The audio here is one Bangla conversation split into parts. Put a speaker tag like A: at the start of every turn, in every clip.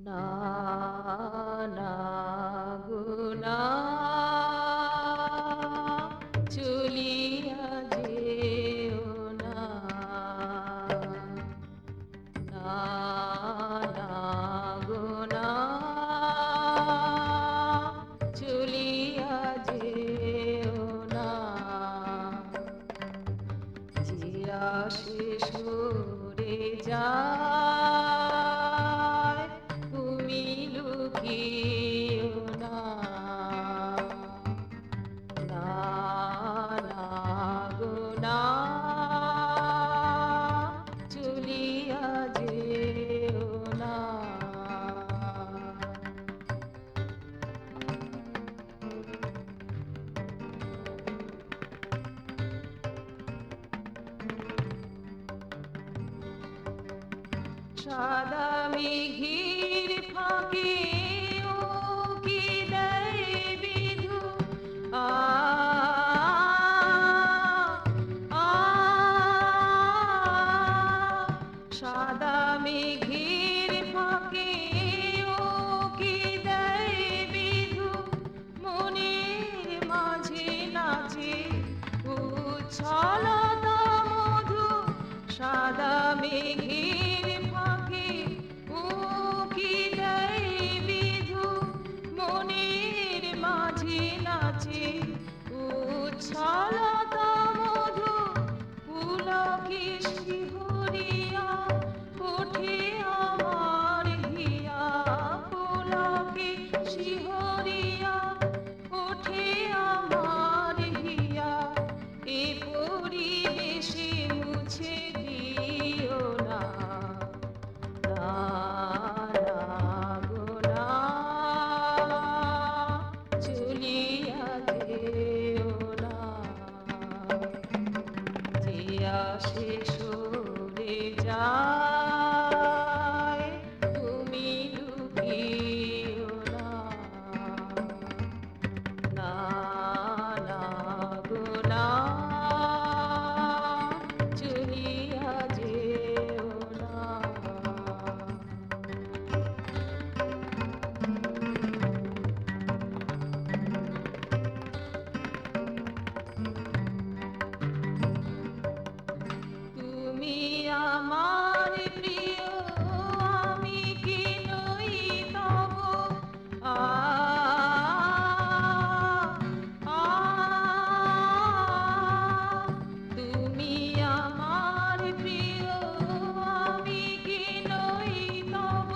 A: না, না গো না, চলিয়া যেও না। না, না গো না, চলিয়া যেও না। যে আসে সরে যায়, তুমি লুকিও না। না, না গো না, চলিয়া যেও না। সাদা মেঘের ফাঁকে ও কি দেয় বিধু, আ আ সাদা মেঘের ফাঁকে ও কি দেয় বিধু, মনের মাঝে নাচে উচ্ছলতা মধু। সাদা মেঘের ফাঁকে ও কি দেয় বিধু, মনের মাঝে নাচে উচ্ছলতা মধু। পুলকে শিহরিয়া ওঠে আমার হিয়া, পুলকে শিহরিয়া ওঠে আমার হিয়া। এ পরিবেশে মুছে দিও না। না, না গো না, চলিয়া যেও না। যে আসে সরে যায়, তুমি লুকিও না। না, না গো না, চলিয়া যেও না। তুমি আমার প্রিয়, আমি কি নই তব। আ আ তুমি আমার প্রিয়, আমি কি নই তব।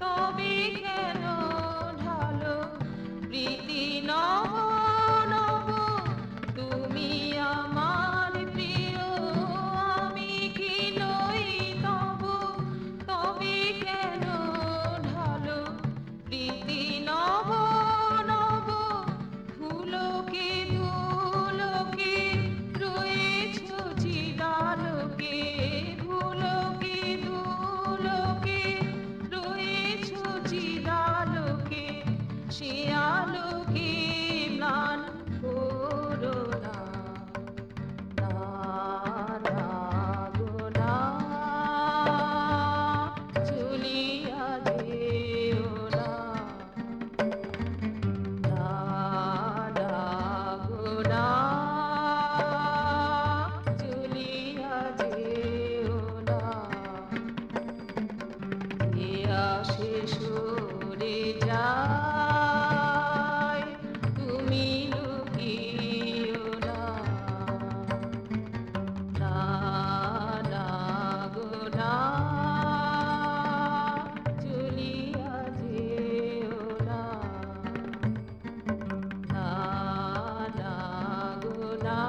A: তবে কেন ঢালো প্রীতি নব নব। তুমি আমার প্রিয়, আমি কি নই তব। তবে কেন ঢালো প্রীতি নব নব। ফুলকে ধুলোকে রয়েছ চিদালোকে, ফুলকে ধুলোকে রয়েছ চিদালোকে। সে আলোকে ম্লান করো না। না, না গো না, চলিয়া যেও না। না, না গো না, চলিয়া যেও না। যে আসে সরে যায়, তুমি লুকিও না। না, না গো না, চলিয়া যেও না। না, না গো না।